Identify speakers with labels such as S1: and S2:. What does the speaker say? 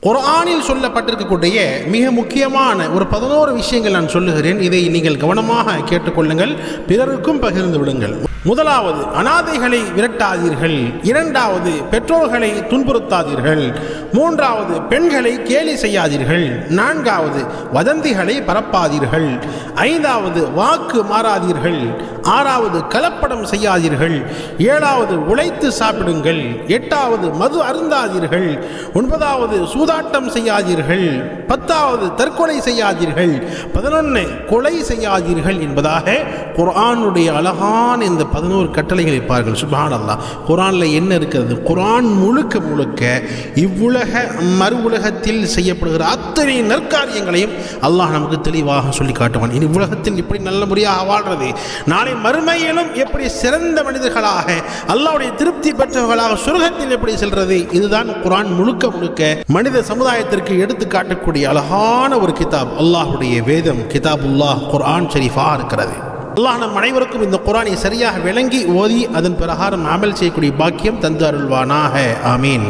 S1: குர்ஆனில் சொல்லப்பட்டிருக்கக்கூடிய மிக முக்கியமான ஒரு 11 விஷயங்கள் நான் சொல்லுகிறேன். இதை நீங்கள் கவனமாக கேட்டுக்கொள்ளுங்கள், பிறருக்கும் பகிர்ந்து விடுங்கள். முதலாவது, அனாதைகளை விரட்டாதீர்கள். இரண்டாவது, பெற்றோர்களை துன்புறுத்தாதீர்கள். மூன்றாவது, பெண்களை கேலி செய்யாதீர்கள். நான்காவது, வதந்திகளை பரப்பாதீர்கள். ஐந்தாவது, வாக்கு மாறாதீர்கள். ஆறாவது, கலப்படம் செய்யாதீர்கள். ஏழாவது, உழைத்து சாப்பிடுங்கள். எட்டாவது, மது அருந்தாதீர்கள். ஒன்பதாவது, சூதாட்டம் செய்யாதீர்கள். 10வது, தற்கொலை செய்யாதீர்கள். 11, கொலை செய்யாதீர்கள் என்பதாக குர்ஆனுடைய அழகான இந்த 11 கட்டளைகளை பாருங்கள். சுப்ஹானல்லாஹ், குர்ஆனில் என்ன இருக்கிறது? குர்ஆன் முழுக்க முழுக்க இவ்வுலக மறு உலகத்தில் செய்யப்படுகிற அத்தனை நற்காரியங்களையும் அல்லாஹ் நமக்கு தெளிவாக சொல்லி காட்டுவான். இனி உலகத்தில் எப்படி நல்ல முறையாக வாழ்றது, நாளை மறுமையிலும் எப்படி சிறந்த மனிதர்களாக அல்லாஹ்வுடைய திருப்தி பெற்றவர்களாக சொர்க்கத்தில் எப்படி செல்றது, இதுதான் குர்ஆன் முழுக்க முழுக்க மனித சமுதாயத்திற்கு எடுத்து காட்டக்கூடிய அழகான ஒரு கிதாப். அல்லாஹ்வுடைய வேதம் கிதாபுல்லாஹ் குர்ஆன் ஷரீஃபா இருக்கிறது. அல்லாஹ் நம் அனைவருக்கும் இந்த குர்ஆனை சரியாக விளங்கி ஓதி அதன் பிரகாரம் அமல் செய்யக்கூடிய பாக்கியம் தந்து அருள்வானாக. ஆமீன்.